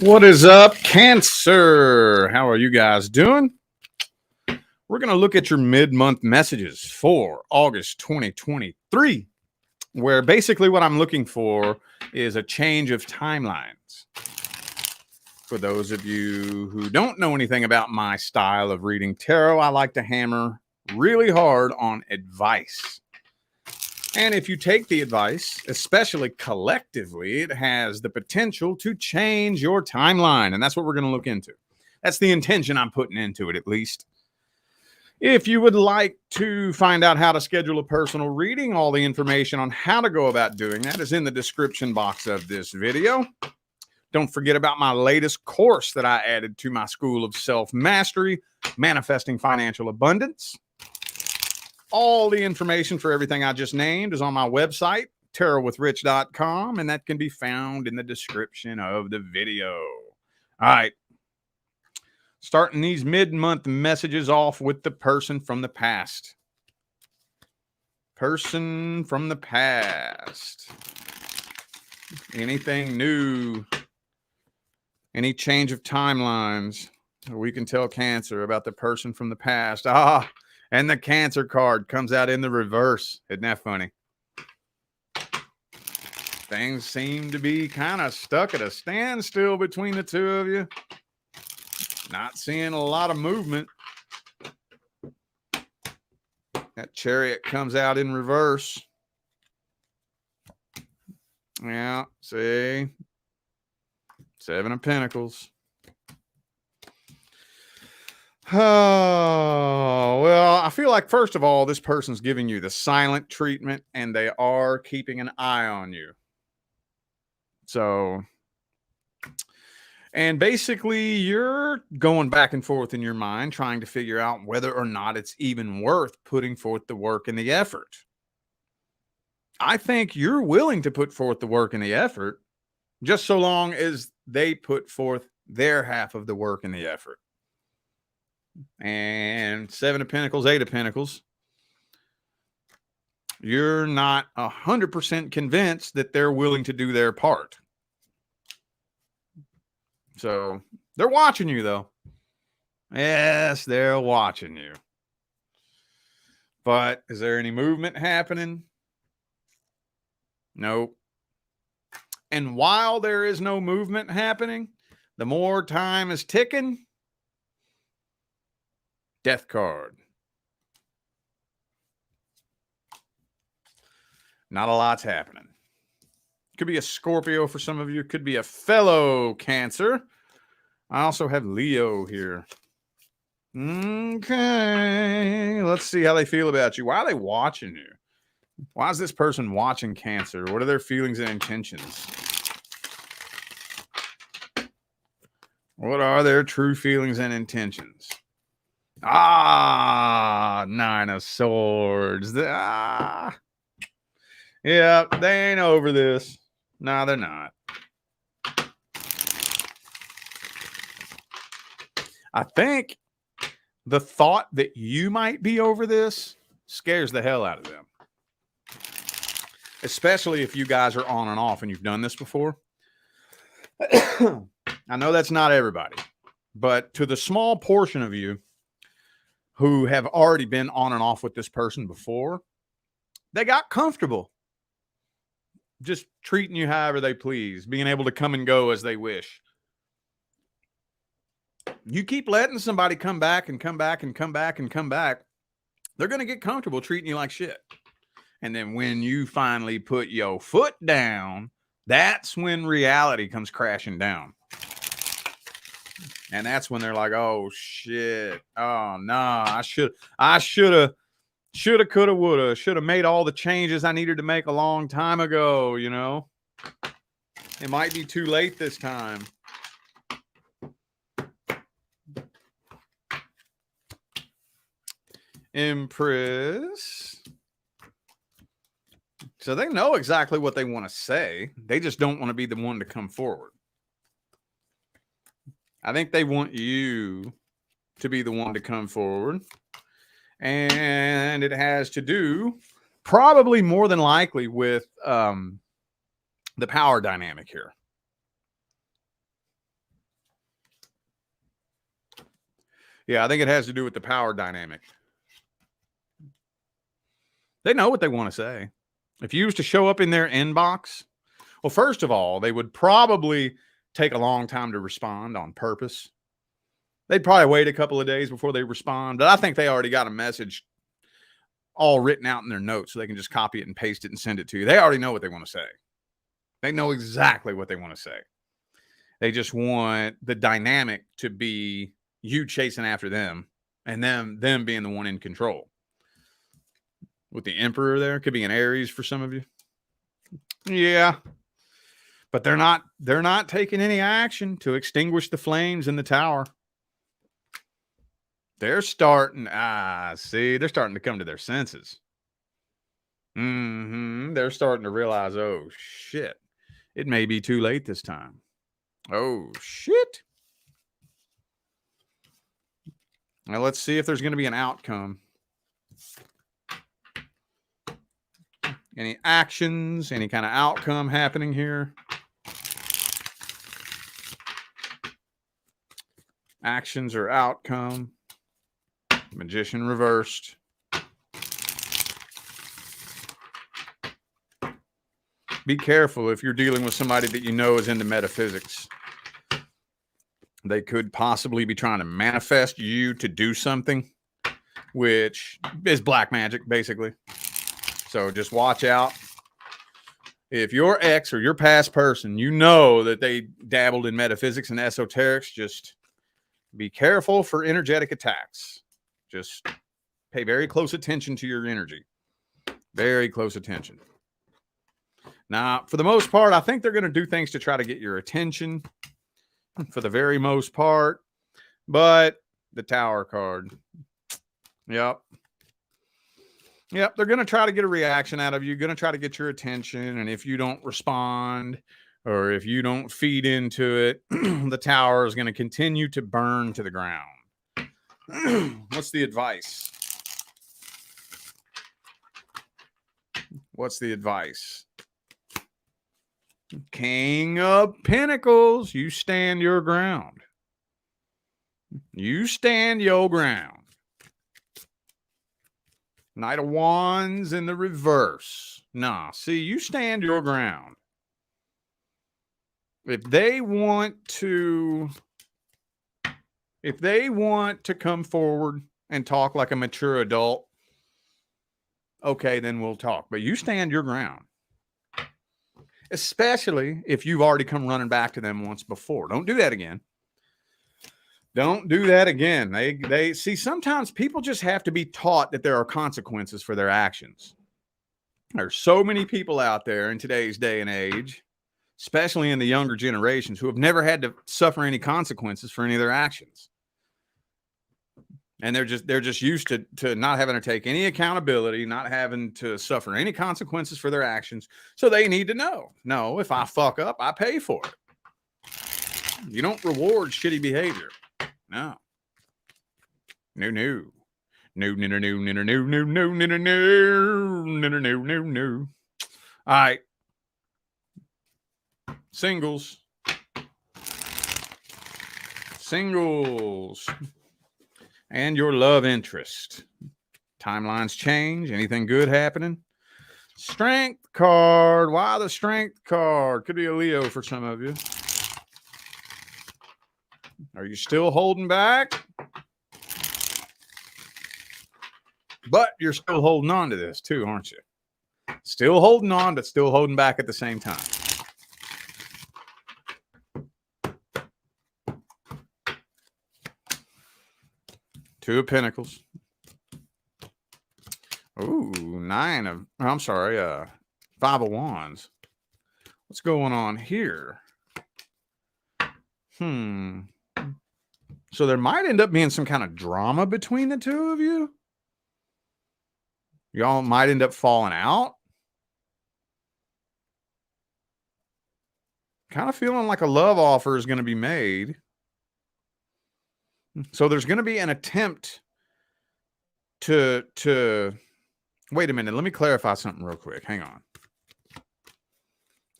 What is up, Cancer? How are you guys doing? We're going to look at your mid-month messages for August 2023, where basically what I'm looking for is a change of timelines. For those of you who don't know anything about my style of reading tarot, I like to hammer really hard on advice. And if you take the advice, especially collectively, it has the potential to change your timeline. And that's what we're going to look into. That's the intention I'm putting into it, at least. If you would like to find out how to schedule a personal reading, all the information on how to go about doing that is in the description box of this video. Don't forget about my latest course that I added to my School of Self-Mastery, Manifesting Financial Abundance. All the information for everything I just named is on my website, tarotwithrich.com, and that can be found in the description of the video. All right. Starting these mid-month messages off with the person from the past. Person from the past. Anything new? Any change of timelines? We can tell Cancer about the person from the past. And the Cancer card comes out in the reverse. Isn't that funny? Things seem to be kind of stuck at a standstill between the two of you. Not seeing a lot of movement. That Chariot comes out in reverse. Yeah, see? Seven of Pentacles. Oh, well, I feel like, first of all, this person's giving you the silent treatment and they are keeping an eye on you. So, and basically, you're going back and forth in your mind, trying to figure out whether or not it's even worth putting forth the work and the effort. I think you're willing to put forth the work and the effort, just so long as they put forth their half of the work and the effort. And Seven of Pentacles, Eight of Pentacles. You're not 100% convinced that they're willing to do their part. So they're watching you, though. Yes, they're watching you. But is there any movement happening? Nope. And while there is no movement happening, the more time is ticking. Death card. Not a lot's happening. Could be a Scorpio for some of you. Could be a fellow Cancer. I also have Leo here. Okay. Let's see how they feel about you. Why are they watching you? Why is this person watching Cancer? What are their feelings and intentions? What are their true feelings and intentions? Nine of Swords. Yeah, they ain't over this. No, they're not. I think the thought that you might be over this scares the hell out of them. Especially if you guys are on and off and you've done this before. I know that's not everybody, but to the small portion of you who have already been on and off with this person before, they got comfortable just treating you however they please, being able to come and go as they wish. You keep letting somebody come back and come back and come back and come back, they're going to get comfortable treating you like shit. And then when you finally put your foot down, that's when reality comes crashing down. And that's when they're like, oh shit. Oh no, I should have, coulda, woulda, should have made all the changes I needed to make a long time ago, you know. It might be too late this time. Empress. So they know exactly what they want to say. They just don't want to be the one to come forward. I think they want you to be the one to come forward. And it has to do probably more than likely with the power dynamic here. Yeah, I think it has to do with the power dynamic. They know what they want to say. If you used to show up in their inbox, well, first of all, they would probably take a long time to respond on purpose. They'd probably wait a couple of days before they respond, but I think they already got a message all written out in their notes so they can just copy it and paste it and send it to you. They already know what they want to say. They know exactly what they want to say. They just want the dynamic to be you chasing after them and them being the one in control. With the Emperor there, could be an Aries for some of you. Yeah. But they're not taking any action to extinguish the flames in the tower. They're starting, they're starting to come to their senses. They're starting to realize, oh, shit. It may be too late this time. Oh, shit. Now, let's see if there's going to be an outcome. Any actions, any kind of outcome happening here? Actions or outcome. Magician reversed. Be careful if you're dealing with somebody that you know is into metaphysics. They could possibly be trying to manifest you to do something, which is black magic, basically. So just watch out. If your ex or your past person, you know that they dabbled in metaphysics and esoterics, just be careful for energetic attacks. Just pay very close attention to your energy. Very close attention. Now, for the most part, I think they're going to do things to try to get your attention for the very most part. But the Tower card. Yep. They're going to try to get a reaction out of you. Going to try to get your attention. And if you don't respond or if you don't feed into it, the Tower is going to continue to burn to the ground. What's the advice? What's the advice? King of Pentacles, you stand your ground. You stand your ground. Knight of Wands in the reverse. Nah, see, you stand your ground. If they want to come forward and talk like a mature adult, okay, then we'll talk. But you stand your ground. Especially if you've already come running back to them once before. Don't do that again. Don't do that again. They see, sometimes people just have to be taught that there are consequences for their actions. There's so many people out there in today's day and age, especially in the younger generations, who have never had to suffer any consequences for any of their actions. And they're just used to not having to take any accountability, not having to suffer any consequences for their actions. So they need to know, no, if I fuck up, I pay for it. You don't reward shitty behavior. No. No. All right. Singles. And your love interest. Timelines change. Anything good happening? Strength card. Why the Strength card? Could be a Leo for some of you. Are you still holding back? But you're still holding on to this too, aren't you? Still holding on, but still holding back at the same time. Two of Pentacles. Ooh, Five of Wands. What's going on here? So there might end up being some kind of drama between the two of you. Y'all might end up falling out. Kind of feeling like a love offer is going to be made. So there's going to be an attempt to wait a minute. Let me clarify something real quick. Hang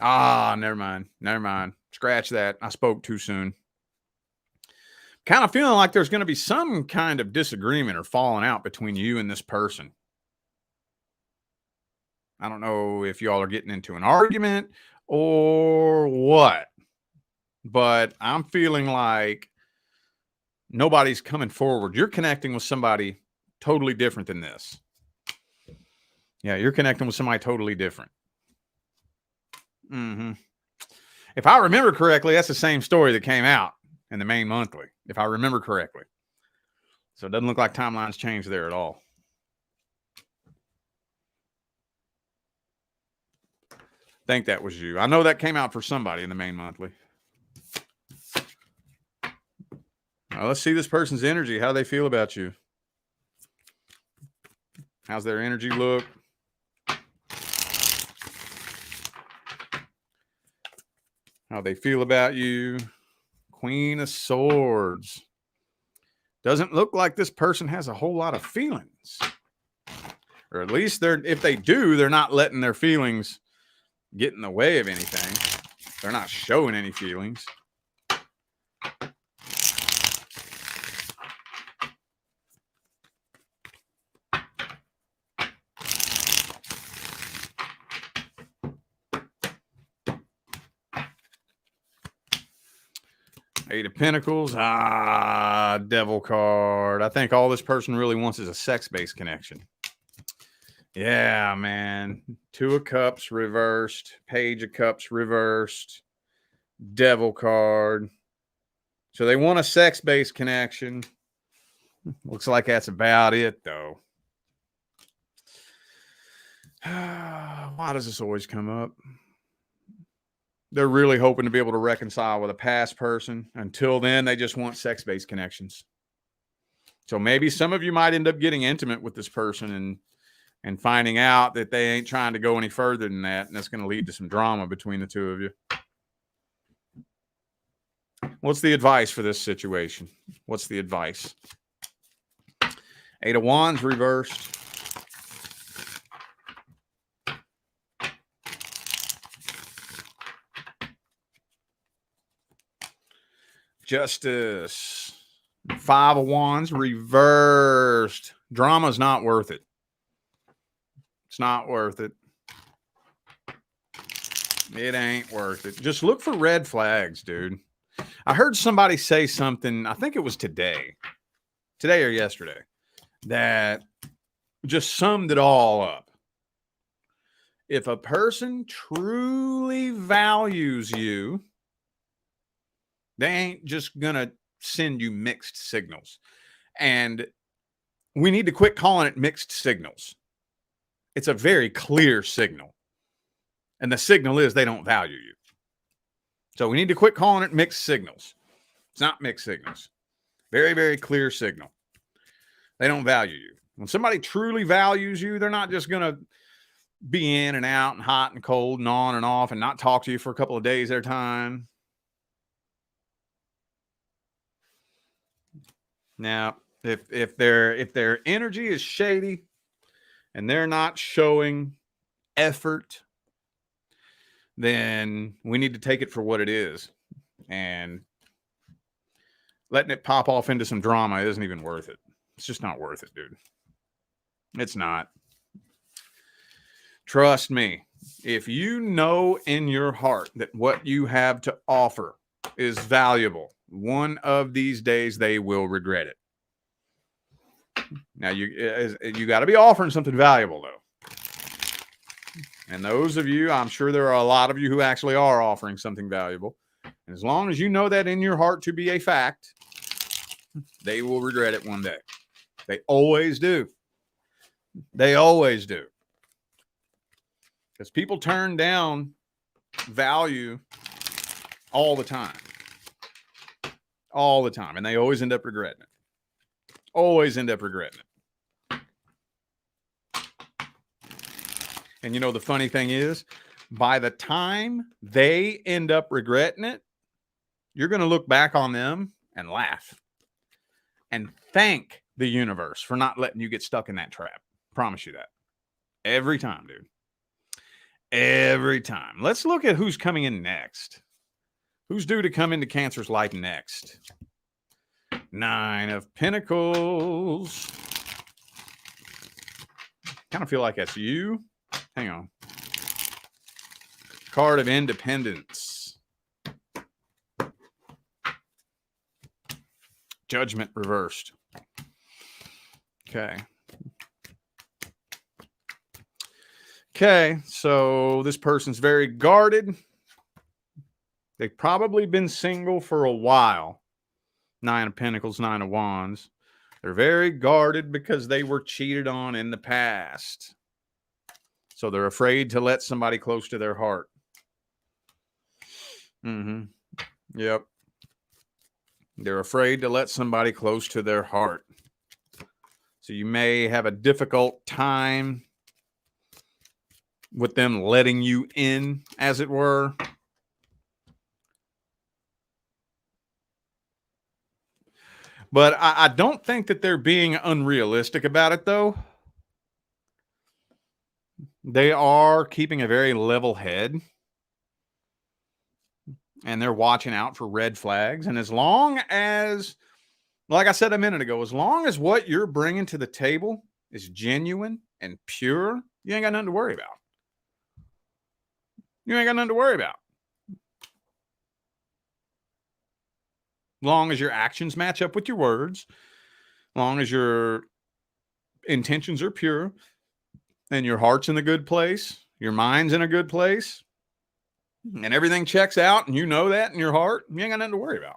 on. Never mind. Scratch that. I spoke too soon. kind of feeling like there's going to be some kind of disagreement or falling out between you and this person. I don't know if y'all are getting into an argument or what, but I'm feeling like nobody's coming forward. You're connecting with somebody totally different than this. Yeah, you're connecting with somebody totally different. If I remember correctly, that's the same story that came out in the main monthly, if I remember correctly. So it doesn't look like timelines changed there at all. I think that was you. I know that came out for somebody in the main monthly. Now, let's see this person's energy. How do they feel about you? How's their energy look? How they feel about you? Queen of Swords. Doesn't look like this person has a whole lot of feelings. Or at least if they do, they're not letting their feelings get in the way of anything. They're not showing any feelings. Eight of Pentacles. Devil card. I think all this person really wants is a sex-based connection. Yeah, man. Two of Cups reversed. Page of Cups reversed. Devil card. So they want a sex-based connection. Looks like that's about it, though. Why does this always come up? They're really hoping to be able to reconcile with a past person. Until then, they just want sex-based connections. So maybe some of you might end up getting intimate with this person and finding out that they ain't trying to go any further than that, and that's going to lead to some drama between the two of you. What's the advice for this situation? What's the advice? Eight of Wands reversed. Justice. Five of Wands reversed. Drama's not worth it. It's not worth it. It ain't worth it. Just look for red flags, dude. I heard somebody say something, I think it was today or yesterday, that just summed it all up. If a person truly values you, they ain't just going to send you mixed signals. And we need to quit calling it mixed signals. It's a very clear signal. And the signal is they don't value you. So we need to quit calling it mixed signals. It's not mixed signals. Very, very clear signal. They don't value you. When somebody truly values you, they're not just going to be in and out and hot and cold and on and off and not talk to you for a couple of days at a time. Now, if their energy is shady and they're not showing effort, then we need to take it for what it is. And letting it pop off into some drama isn't even worth it. It's just not worth it, dude. It's not. Trust me. If you know in your heart that what you have to offer is valuable, one of these days they will regret it. Now, you got to be offering something valuable, though. And those of you, I'm sure there are a lot of you who actually are offering something valuable. And as long as you know that in your heart to be a fact, they will regret it one day. They always do. They always do. Because people turn down value all the time. All the time. And they always end up regretting it. Always end up regretting it. And you know, the funny thing is, by the time they end up regretting it, you're going to look back on them and laugh and thank the universe for not letting you get stuck in that trap. Promise you that. Every time, dude. Every time. Let's look at who's coming in next. Who's due to come into Cancer's life next? Nine of Pentacles. Kind of feel like that's you. Hang on. Card of Independence. Judgment reversed. Okay. Okay, so this person's very guarded. They've probably been single for a while. Nine of Pentacles, Nine of Wands. They're very guarded because they were cheated on in the past. So they're afraid to let somebody close to their heart. Yep. They're afraid to let somebody close to their heart. So you may have a difficult time with them letting you in, as it were. But I don't think that they're being unrealistic about it, though. They are keeping a very level head. And they're watching out for red flags. And as long as, like I said a minute ago, as long as what you're bringing to the table is genuine and pure, you ain't got nothing to worry about. You ain't got nothing to worry about. Long as your actions match up with your words, long as your intentions are pure, and your heart's in a good place, your mind's in a good place, and everything checks out, and you know that in your heart, you ain't got nothing to worry about.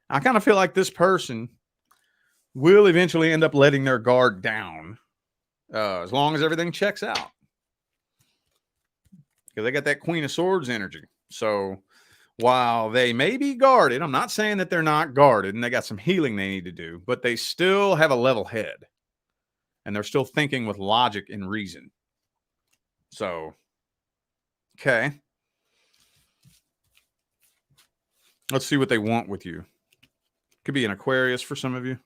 I kind of feel like this person will eventually end up letting their guard down as long as everything checks out. Because they got that Queen of Swords energy. So while they may be guarded, I'm not saying that they're not guarded and they got some healing they need to do, but they still have a level head. And they're still thinking with logic and reason. So, okay. Let's see what they want with you. Could be an Aquarius for some of you.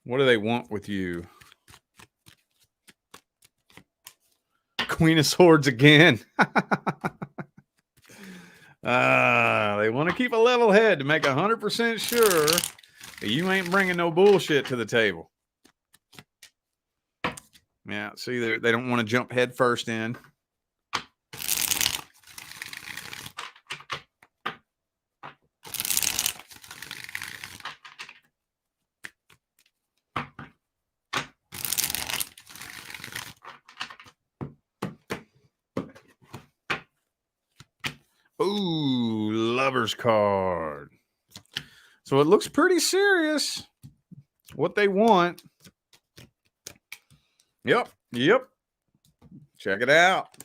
What do they want with you? Queen of Swords again. They want to keep a level head to make 100% sure that you ain't bringing no bullshit to the table. Yeah, see, they don't want to jump head first in. Ooh, Lover's card. So it looks pretty serious. What they want. Yep. Check it out.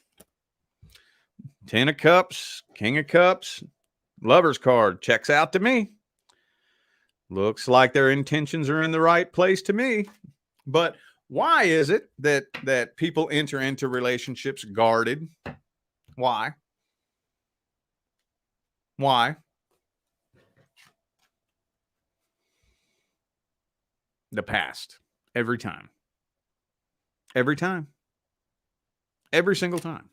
10 of Cups, King of Cups, Lover's card. Checks out to me. Looks like their intentions are in the right place to me. But why is it that people enter into relationships guarded? Why? Why? The past. Every time. Every time. Every single time.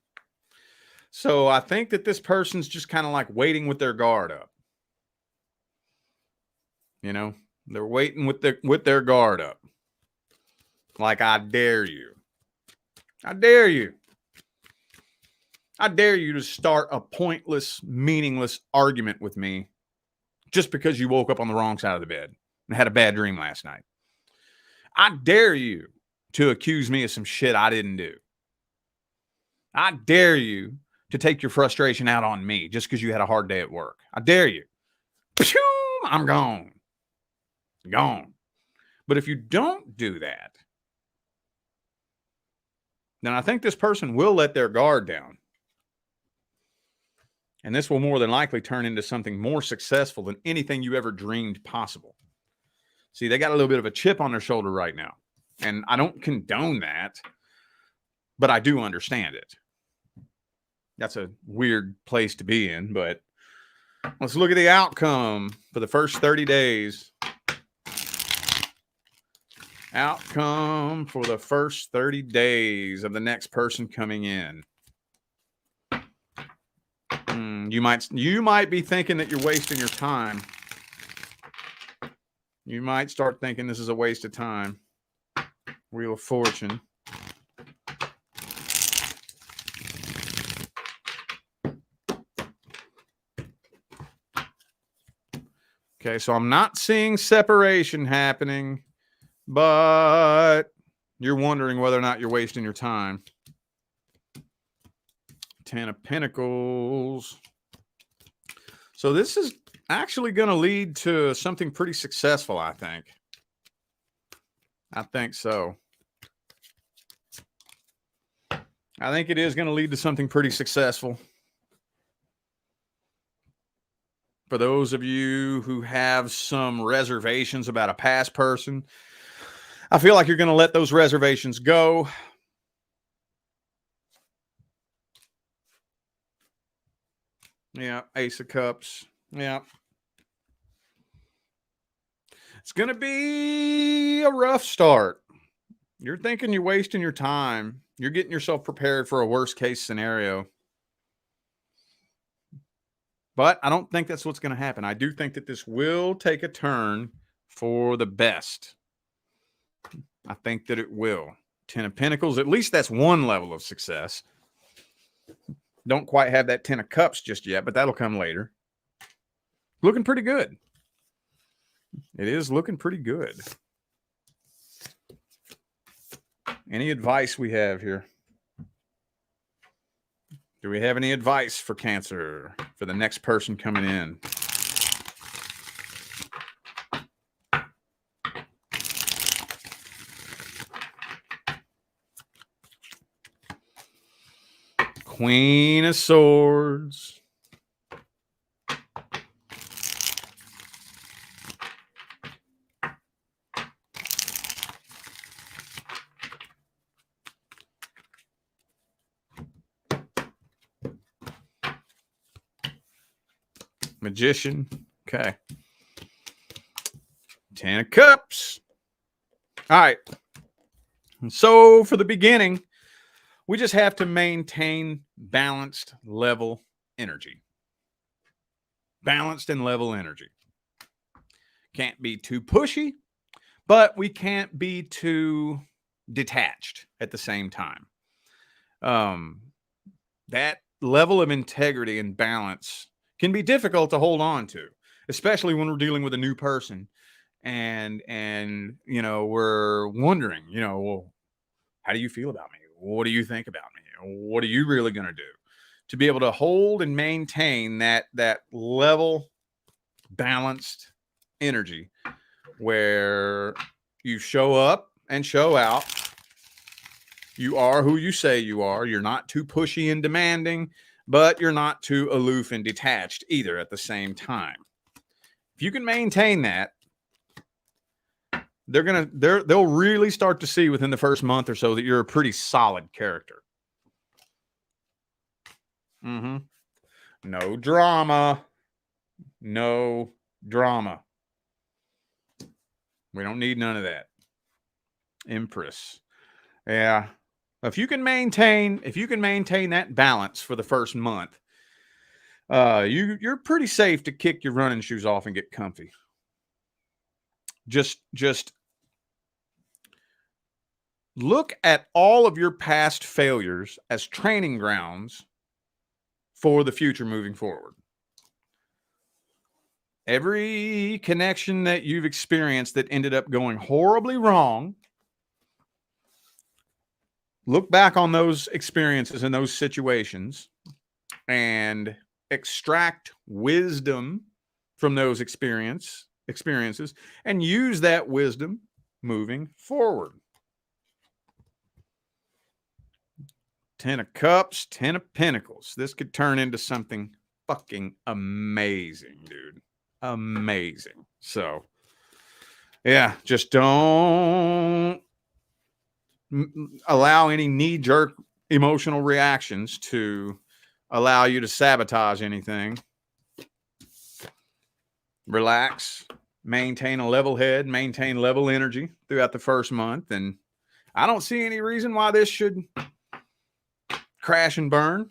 So I think that this person's just kind of like waiting with their guard up. You know, they're waiting with their guard up. Like, I dare you. I dare you. I dare you to start a pointless, meaningless argument with me just because you woke up on the wrong side of the bed and had a bad dream last night. I dare you to accuse me of some shit I didn't do. I dare you to take your frustration out on me just because you had a hard day at work. I dare you. Pew! I'm gone. Gone. But if you don't do that, then I think this person will let their guard down. And this will more than likely turn into something more successful than anything you ever dreamed possible. See, they got a little bit of a chip on their shoulder right now. And I don't condone that, but I do understand it. That's a weird place to be in, but let's look at the outcome for the first 30 days. Outcome for the first 30 days of the next person coming in. You might be thinking that you're wasting your time. You might start thinking this is a waste of time. Wheel of Fortune. Okay, so I'm not seeing separation happening, but you're wondering whether or not you're wasting your time. 10 of Pentacles. So this is actually going to lead to something pretty successful, I think. I think so. I think it is going to lead to something pretty successful. For those of you who have some reservations about a past person, I feel like you're going to let those reservations go. Yeah, Ace of Cups. Yeah. It's going to be a rough start. You're thinking you're wasting your time. You're getting yourself prepared for a worst case scenario. But I don't think that's what's going to happen. I do think that this will take a turn for the best. I think that it will. 10 of Pentacles, at least that's one level of success. Don't quite have that 10 of Cups just yet, but that'll come later. Looking pretty good. It is looking pretty good. Any advice we have here? Do we have any advice for Cancer, for the next person coming in? Queen of Swords. Magician. Okay. 10 of Cups. All right. So for the beginning, we just have to maintain balanced level energy. Balanced and level energy. Can't be too pushy, but we can't be too detached at the same time. That level of integrity and balance can be difficult to hold on to, especially when we're dealing with a new person and you know, we're wondering, you know, well, how do you feel about me? What do you think about me? What are you really going to do? To be able to hold and maintain that level, balanced energy where you show up and show out. You are who you say you are. You're not too pushy and demanding, but you're not too aloof and detached either at the same time. If you can maintain that, they'll really start to see within the first month or so that you're a pretty solid character. No drama. No drama. We don't need none of that. Empress. Yeah. If you can maintain that balance for the first month, you're pretty safe to kick your running shoes off and get comfy. Just look at all of your past failures as training grounds for the future moving forward. Every connection that you've experienced that ended up going horribly wrong, look back on those experiences and those situations and extract wisdom from those experiences and use that wisdom moving forward. 10 of Cups, 10 of Pentacles. This could turn into something fucking amazing, dude. Amazing. So, yeah, just don't allow any knee-jerk emotional reactions to allow you to sabotage anything. Relax, maintain a level head, maintain level energy throughout the first month. And I don't see any reason why this should crash and burn.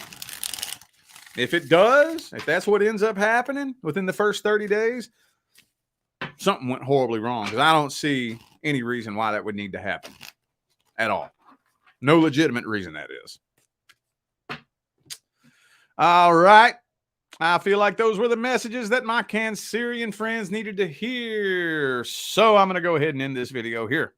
If it does, if that's what ends up happening within the first 30 days, something went horribly wrong, because I don't see any reason why that would need to happen at all. No legitimate reason, that is. All right. I feel like those were the messages that my Cancerian friends needed to hear. So I'm going to go ahead and end this video here.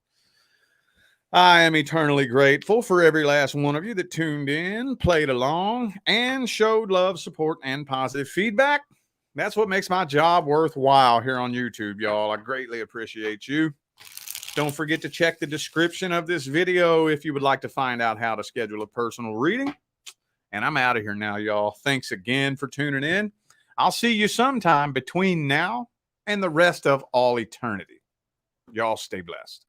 I am eternally grateful for every last one of you that tuned in, played along, and showed love, support, and positive feedback. That's what makes my job worthwhile here on YouTube, y'all. I greatly appreciate you. Don't forget to check the description of this video if you would like to find out how to schedule a personal reading. And I'm out of here now, y'all. Thanks again for tuning in. I'll see you sometime between now and the rest of all eternity. Y'all stay blessed.